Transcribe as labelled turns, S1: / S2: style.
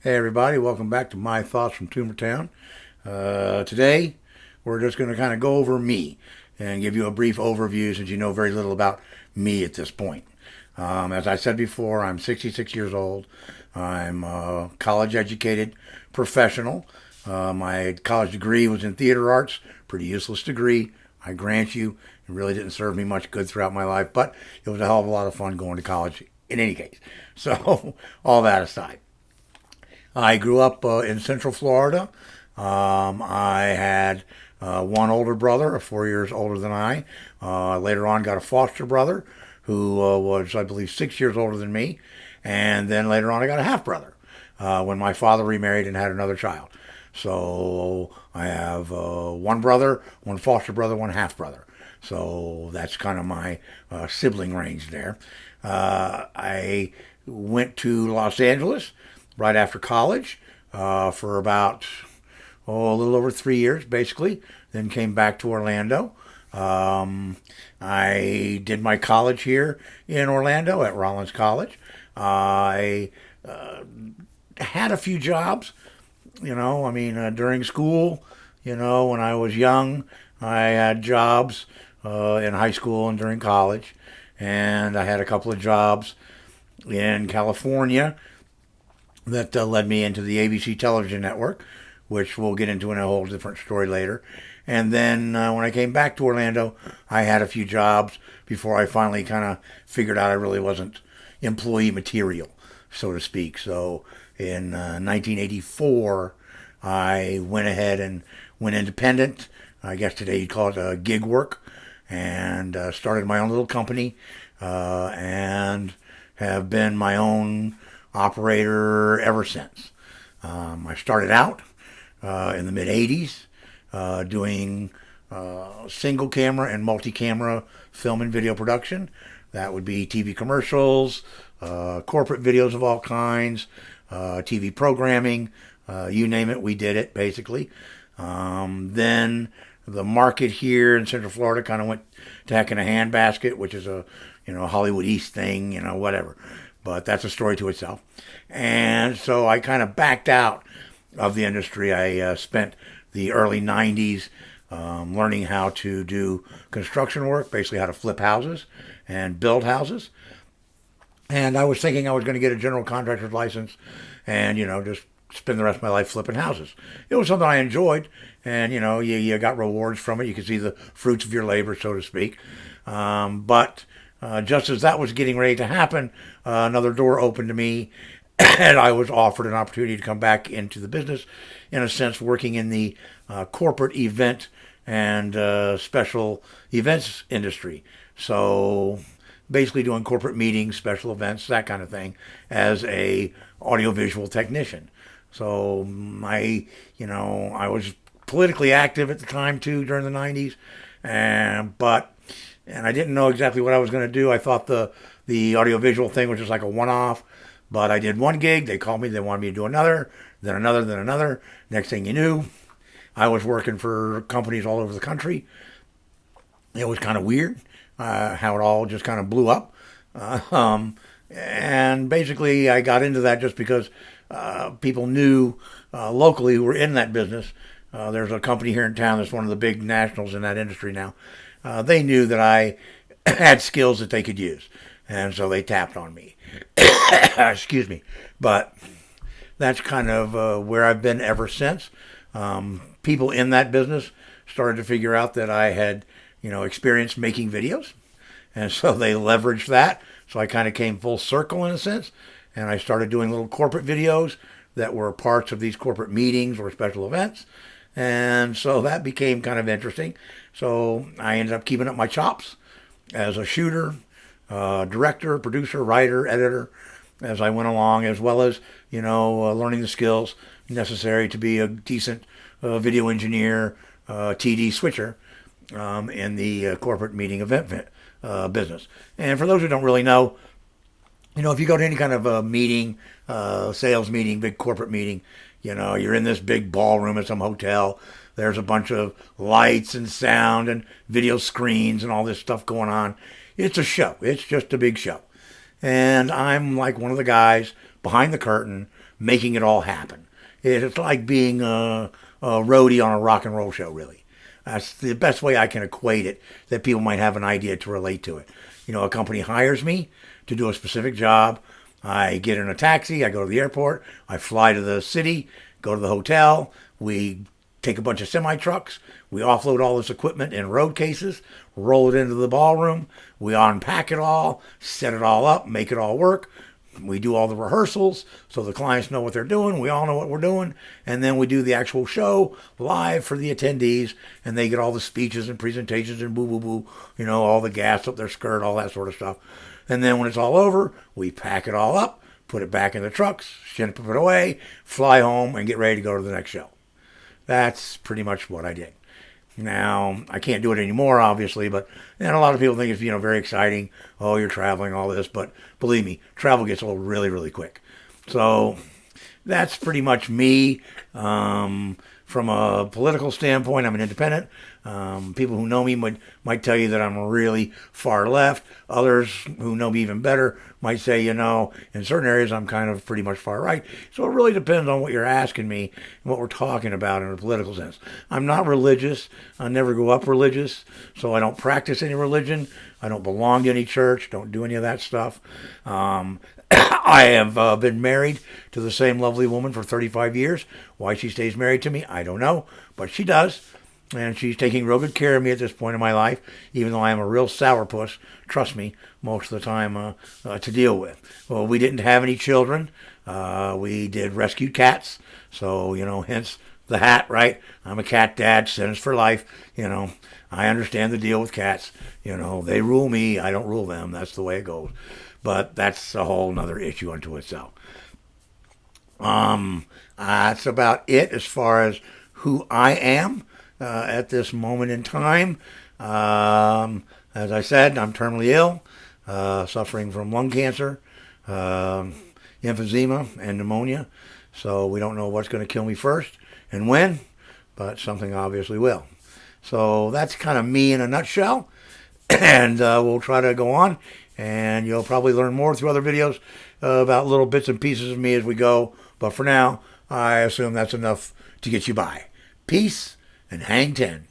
S1: Hey everybody, welcome back to My Thoughts from Town. Today, we're just going to kind of go over me and give you a brief overview since you know very little about me at this point. As I said before, I'm 66 years old. I'm a college educated professional. My college degree was in theater arts, pretty useless degree, I grant you. It really didn't serve me much good throughout my life, but it was a hell of a lot of fun going to college in any case. So, all that aside. I grew up in Central Florida. I had one older brother, 4 years older than I. Later on, got a foster brother who was, I believe, 6 years older than me. And then later on, I got a half brother when my father remarried and had another child. So I have one brother, one foster brother, one half brother. So that's kind of my sibling range there. I went to Los Angeles right after college for about a little over 3 years, basically. Then came back to Orlando. I did my college here in Orlando at Rollins College. I had a few jobs, during school, when I was young, I had jobs in high school and during college. And I had a couple of jobs in California that led me into the ABC television network, which we'll get into in a whole different story later. And then when I came back to Orlando, I had a few jobs before I finally kind of figured out I really wasn't employee material, so to speak. So in 1984, I went ahead and went independent. I guess today you'd call it gig work, and started my own little company and have been my own operator ever since. I started out in the mid 80s doing single camera and multi camera film and video production. That would be TV commercials, corporate videos of all kinds, TV programming, you name it, we did it basically. Then the market here in Central Florida kind of went to heck in a handbasket, which is a Hollywood East thing, whatever. But that's a story to itself. And so I kind of backed out of the industry. I spent the early 90s learning how to do construction work, basically how to flip houses and build houses. And I was thinking I was going to get a general contractor's license and, just spend the rest of my life flipping houses. It was something I enjoyed, and, you got rewards from it. You could see the fruits of your labor, so to speak. But just as that was getting ready to happen, another door opened to me, and I was offered an opportunity to come back into the business, in a sense, working in the corporate event and special events industry. So basically doing corporate meetings, special events, that kind of thing, as a audiovisual technician. So I was politically active at the time too during the 90s, and I didn't know exactly what I was going to do. I thought the audiovisual thing was just like a one-off, but I did one gig. They called me. They wanted me to do another, then another, then another. Next thing you knew, I was working for companies all over the country. It was kind of weird how it all just kind of blew up. And basically, I got into that just because people knew locally who were in that business. There's a company here in town that's one of the big nationals in that industry now. They knew that I had skills that they could use, and so they tapped on me. Excuse me. But that's kind of where I've been ever since. People in that business started to figure out that I had, experience making videos, and so they leveraged that. So I kind of came full circle in a sense, and I started doing little corporate videos that were parts of these corporate meetings or special events. And so that became kind of interesting. So I ended up keeping up my chops as a shooter, director, producer, writer, editor, as I went along, as well as, learning the skills necessary to be a decent video engineer, TD switcher in the corporate meeting event business. And for those who don't really know, if you go to any kind of a meeting, sales meeting, big corporate meeting, you're in this big ballroom at some hotel. There's a bunch of lights and sound and video screens and all this stuff going on. It's a show. It's just a big show. And I'm like one of the guys behind the curtain making it all happen. It's like being a roadie on a rock and roll show, really. That's the best way I can equate it, that people might have an idea to relate to it. You know, a company hires me to do a specific job. I get in a taxi, I go to the airport, I fly to the city, go to the hotel, we take a bunch of semi-trucks, we offload all this equipment in road cases, roll it into the ballroom, we unpack it all, set it all up, make it all work. We do all the rehearsals so the clients know what they're doing, we all know what we're doing, and then we do the actual show live for the attendees, and they get all the speeches and presentations and boo-boo-boo, you know, all the gas up their skirt, all that sort of stuff. And then when it's all over, we pack it all up, put it back in the trucks, ship it away, fly home, and get ready to go to the next show. That's pretty much what I did. Now, I can't do it anymore, obviously, but and a lot of people think it's, you know, very exciting. Oh, you're traveling, all this. But believe me, travel gets old really, really quick. So that's pretty much me. From a political standpoint, I'm an independent. People who know me might tell you that I'm really far left. Others who know me even better might say, you know, in certain areas I'm kind of pretty much far right. So it really depends on what you're asking me and what we're talking about in a political sense. I'm not religious. I never go up religious, so I don't practice any religion. I don't belong to any church. Don't do any of that stuff. I have been married to the same lovely woman for 35 years. Why she stays married to me, I don't know, but she does. And she's taking real good care of me at this point in my life, even though I am a real sourpuss, trust me, most of the time to deal with. Well, we didn't have any children. We did rescued cats, so, you know, hence the hat, right? I'm a cat dad, sentenced for life, you know. I understand the deal with cats. You know, they rule me, I don't rule them. That's the way it goes. But that's a whole nother issue unto itself. That's about it as far as who I am at this moment in time. As I said, I'm terminally ill, suffering from lung cancer, emphysema, and pneumonia. So we don't know what's going to kill me first and when, but something obviously will. So that's kind of me in a nutshell. And we'll try to go on. And you'll probably learn more through other videos about little bits and pieces of me as we go. But for now, I assume that's enough to get you by. Peace and hang 10.